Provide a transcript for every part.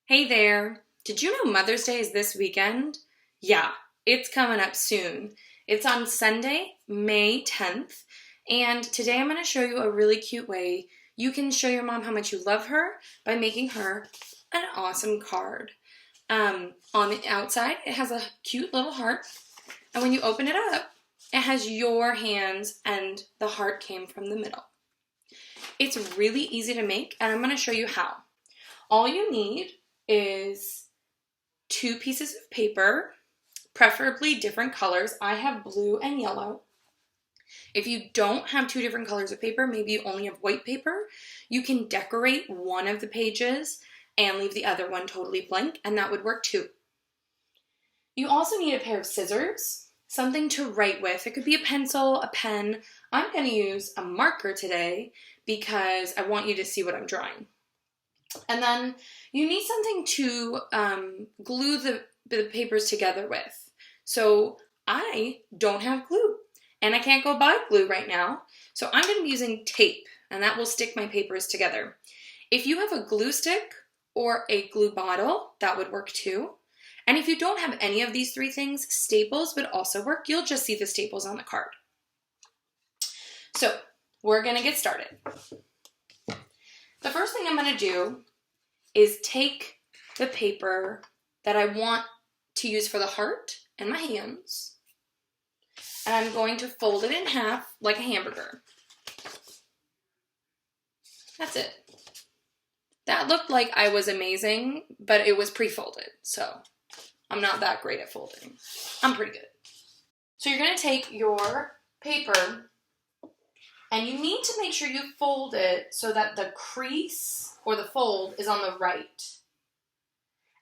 Hey there! Did you know Mother's Day is this weekend? Yeah, it's coming up soon. It's on Sunday, May 10th, and today I'm going to show you a really cute way you can show your mom how much you love her by making her an awesome card. On the outside, it has a cute little heart, and when you open it up, it has your hands and the heart came from the middle. It's really easy to make, and I'm going to show you how. All you need is two pieces of paper, preferably different colors. I have blue and yellow. If you don't have two different colors of paper, maybe you only have white paper, you can decorate one of the pages and leave the other one totally blank, and that would work too. You also need a pair of scissors, something to write with. It could be a pencil, a pen. I'm going to use a marker today because I want you to see what I'm drawing. And then you need something to glue the papers together with. So I don't have glue, and I can't go buy glue right now. So I'm going to be using tape, and that will stick my papers together. If you have a glue stick or a glue bottle, that would work too. And if you don't have any of these three things, staples would also work. You'll just see the staples on the card. So we're going to get started. The first thing I'm going to do is take the paper that I want to use for the heart and my hands, and I'm going to fold it in half like a hamburger. That's it. That looked like I was amazing, but it was pre-folded, so I'm not that great at folding. I'm pretty good. So you're going to take your paper, and you need to make sure you fold it so that the crease or the fold is on the right.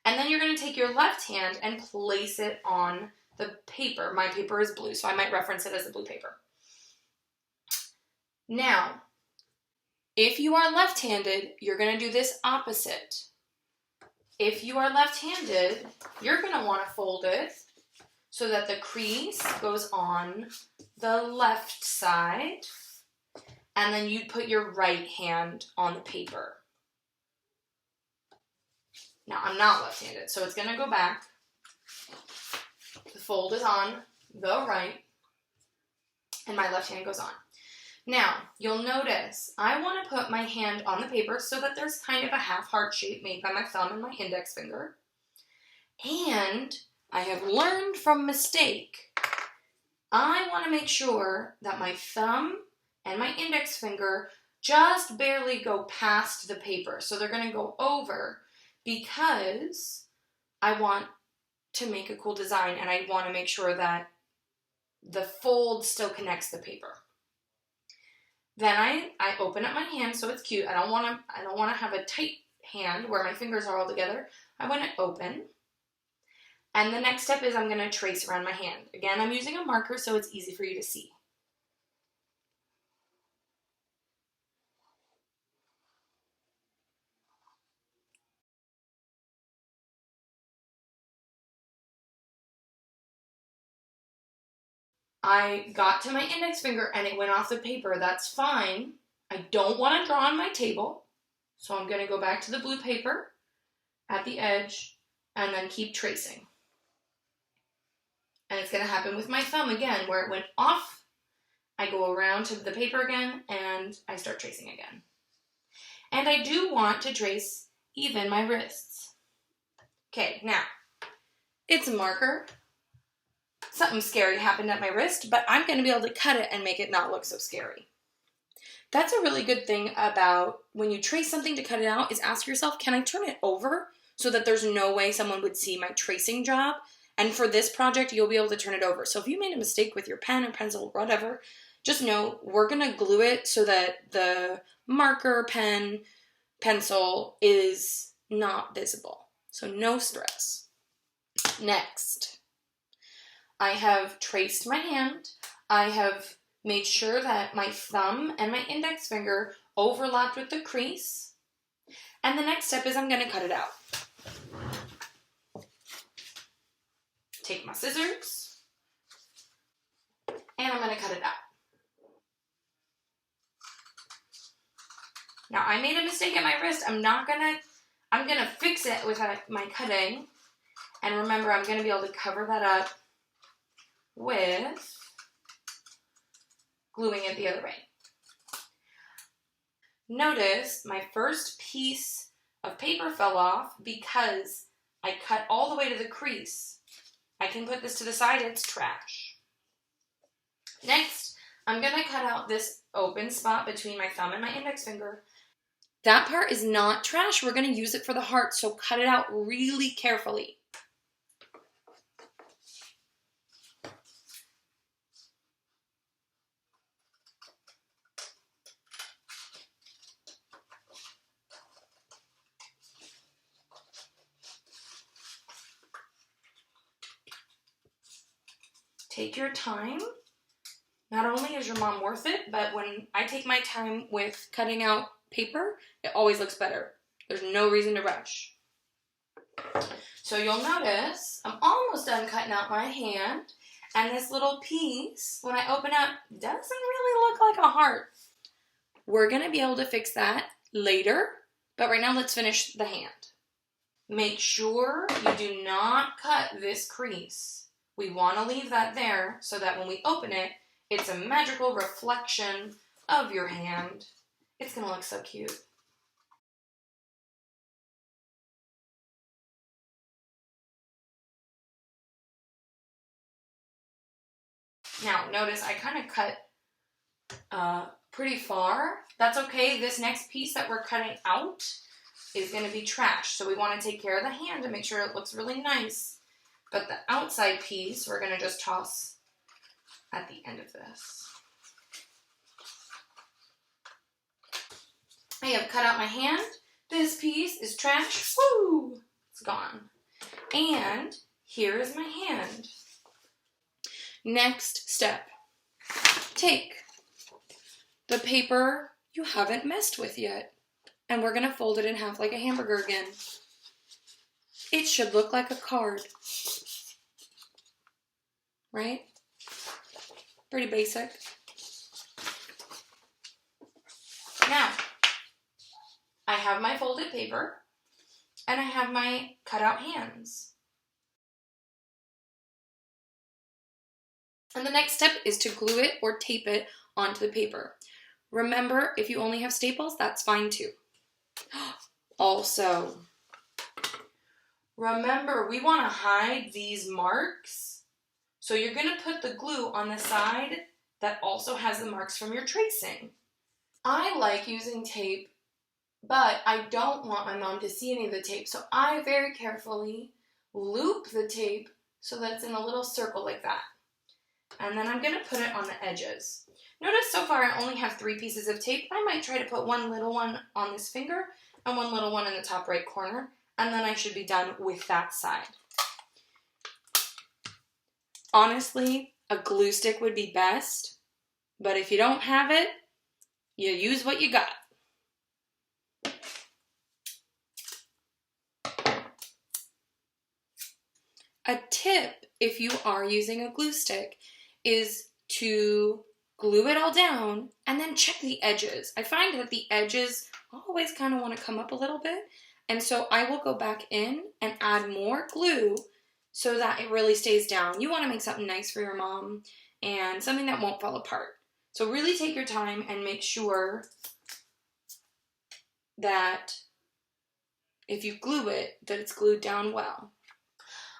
And then you're going to take your left hand and place it on the paper. My paper is blue, so I might reference it as the blue paper. Now, if you are left-handed, you're going to do this opposite. If you are left-handed, you're going to want to fold it so that the crease goes on the left side, and then you put your right hand on the paper. Now, I'm not left-handed, so it's going to go back. The fold is on the right, and my left hand goes on. Now, you'll notice I want to put my hand on the paper so that there's kind of a half heart shape made by my thumb and my index finger. And I have learned from mistake, I want to make sure that my thumb and my index finger just barely go past the paper. So they're going to go over, because I want to make a cool design and I want to make sure that the fold still connects the paper. Then I open up my hand so it's cute. I don't want to have a tight hand where my fingers are all together. I want it open. And the next step is I'm going to trace around my hand. Again, I'm using a marker so it's easy for you to see. I got to my index finger and it went off the paper. That's fine. I don't want to draw on my table, so I'm going to go back to the blue paper at the edge and then keep tracing. And it's going to happen with my thumb again, where it went off. I go around to the paper again and I start tracing again. And I do want to trace even my wrists. Okay, now, it's a marker. Something scary happened at my wrist, but I'm going to be able to cut it and make it not look so scary. That's a really good thing about when you trace something to cut it out, is ask yourself, can I turn it over so that there's no way someone would see my tracing job? And for this project, you'll be able to turn it over. So if you made a mistake with your pen or pencil or whatever, just know we're going to glue it so that the marker, pen, pencil is not visible. So no stress. Next, I have traced my hand. I have made sure that my thumb and my index finger overlapped with the crease. And the next step is I'm going to cut it out. Take my scissors, and I'm going to cut it out. Now, I made a mistake at my wrist. I'm not going to I'm going to fix it with my cutting. And remember, I'm going to be able to cover that up with gluing it the other way. Notice my first piece of paper fell off because I cut all the way to the crease. I can put this to the side, it's trash. Next, I'm going to cut out this open spot between my thumb and my index finger. That part is not trash. We're going to use it for the heart, so cut it out really carefully. Take your time. Not only is your mom worth it, but when I take my time with cutting out paper, it always looks better. There's no reason to rush. So you'll notice I'm almost done cutting out my hand, and this little piece, when I open up, doesn't really look like a heart. We're going to be able to fix that later, but right now let's finish the hand. Make sure you do not cut this crease. We want to leave that there so that when we open it, it's a magical reflection of your hand. It's going to look so cute. Now, notice I kind of cut pretty far. That's okay. This next piece that we're cutting out is going to be trash. So we want to take care of the hand to make sure it looks really nice. But the outside piece, we're going to just toss at the end of this. I have cut out my hand. This piece is trash. Woo! It's gone. And here is my hand. Next step. Take the paper you haven't messed with yet, and we're going to fold it in half like a hamburger again. It should look like a card. Right? Pretty basic. Now, I have my folded paper, and I have my cutout hands. And the next step is to glue it or tape it onto the paper. Remember, if you only have staples, that's fine too. Also, remember, we want to hide these marks. So you're going to put the glue on the side that also has the marks from your tracing. I like using tape, but I don't want my mom to see any of the tape. So I very carefully loop the tape so that it's in a little circle like that. And then I'm going to put it on the edges. Notice so far I only have 3 pieces of tape. I might try to put one little one on this finger and one little one in the top right corner. And then I should be done with that side. Honestly, a glue stick would be best, but if you don't have it, you use what you got. A tip, if you are using a glue stick, is to glue it all down and then check the edges. I find that the edges always kind of want to come up a little bit, and so I will go back in and add more glue so that it really stays down. You want to make something nice for your mom and something that won't fall apart. So really take your time and make sure that if you glue it, that it's glued down well.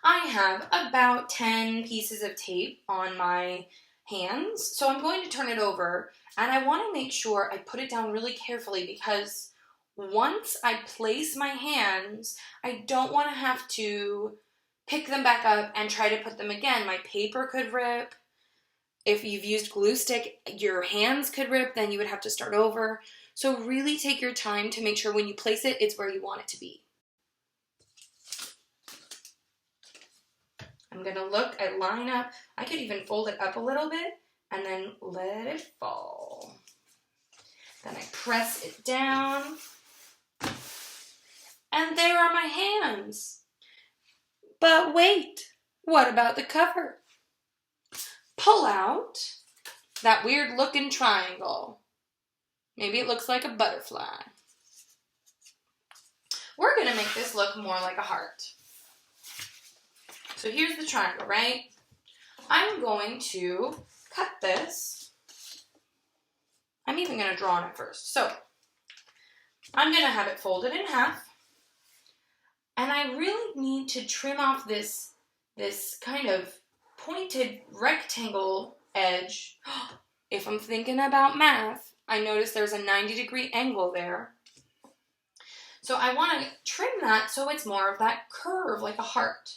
I have about 10 pieces of tape on my hands, so I'm going to turn it over, and I want to make sure I put it down really carefully because once I place my hands, I don't want to have to pick them back up and try to put them again. My paper could rip. If you've used glue stick, your hands could rip, then you would have to start over. So really take your time to make sure when you place it, it's where you want it to be. I'm going to look at line up. I could even fold it up a little bit and then let it fall. Then I press it down. And there are my hands. But wait, what about the cover? Pull out that weird looking triangle. Maybe it looks like a butterfly. we're gonna make this look more like a heart. So here's the triangle, right? I'm going to cut this. I'm even gonna draw on it first. So I'm gonna have it folded in half. And I really need to trim off this kind of pointed rectangle edge. If I'm thinking about math, I notice there's a 90-degree angle there. So I want to trim that so it's more of that curve, like a heart.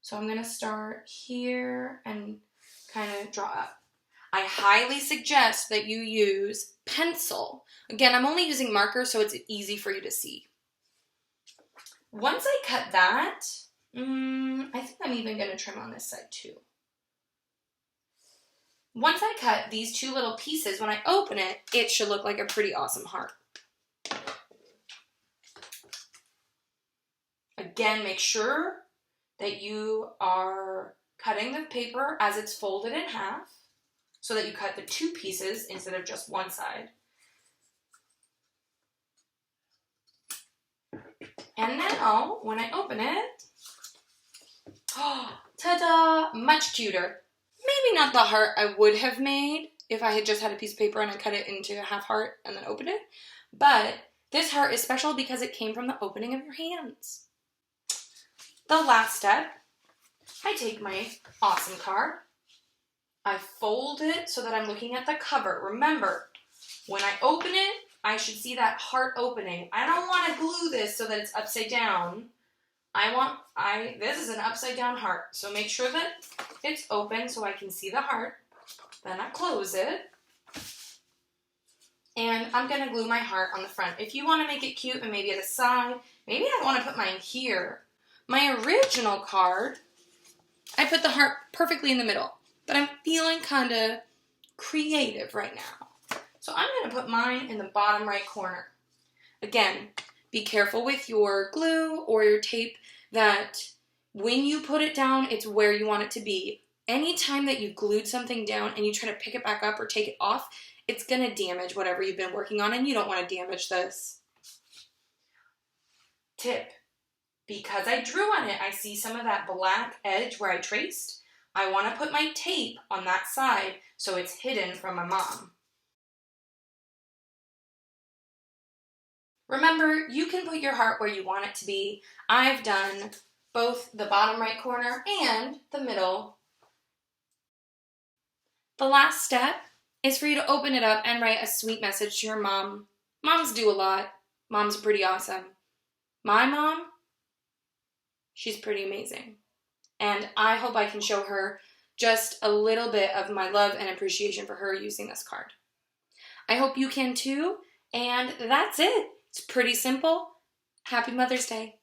So I'm going to start here and kind of draw up. I highly suggest that you use pencil. Again, I'm only using marker so it's easy for you to see. Once I cut that, I think I'm even going to trim on this side too. Once I cut these two little pieces, when I open it, it should look like a pretty awesome heart. Again, make sure that you are cutting the paper as it's folded in half so that you cut the two pieces instead of just one side. And now, when I open it, oh, ta-da, much cuter. Maybe not the heart I would have made if I had just had a piece of paper and I cut it into a half heart and then opened it. But this heart is special because it came from the opening of your hands. The last step, I take my awesome card. I fold it so that I'm looking at the cover. Remember, when I open it, I should see that heart opening. I don't want to glue this so that it's upside down. This is an upside down heart. So make sure that it's open so I can see the heart. Then I close it. And I'm going to glue my heart on the front. If you want to make it cute and maybe at the side, maybe I want to put mine here. My original card, I put the heart perfectly in the middle. But I'm feeling kind of creative right now. So I'm going to put mine in the bottom right corner. Again, be careful with your glue or your tape that when you put it down, it's where you want it to be. Anytime that you glued something down and you try to pick it back up or take it off, it's going to damage whatever you've been working on, and you don't want to damage this. Tip, because I drew on it, I see some of that black edge where I traced. I want to put my tape on that side so it's hidden from my mom. Remember, you can put your heart where you want it to be. I've done both the bottom right corner and the middle. The last step is for you to open it up and write a sweet message to your mom. Moms do a lot. Mom's pretty awesome. My mom, she's pretty amazing. And I hope I can show her just a little bit of my love and appreciation for her using this card. I hope you can too. And that's it. It's pretty simple. Happy Mother's Day.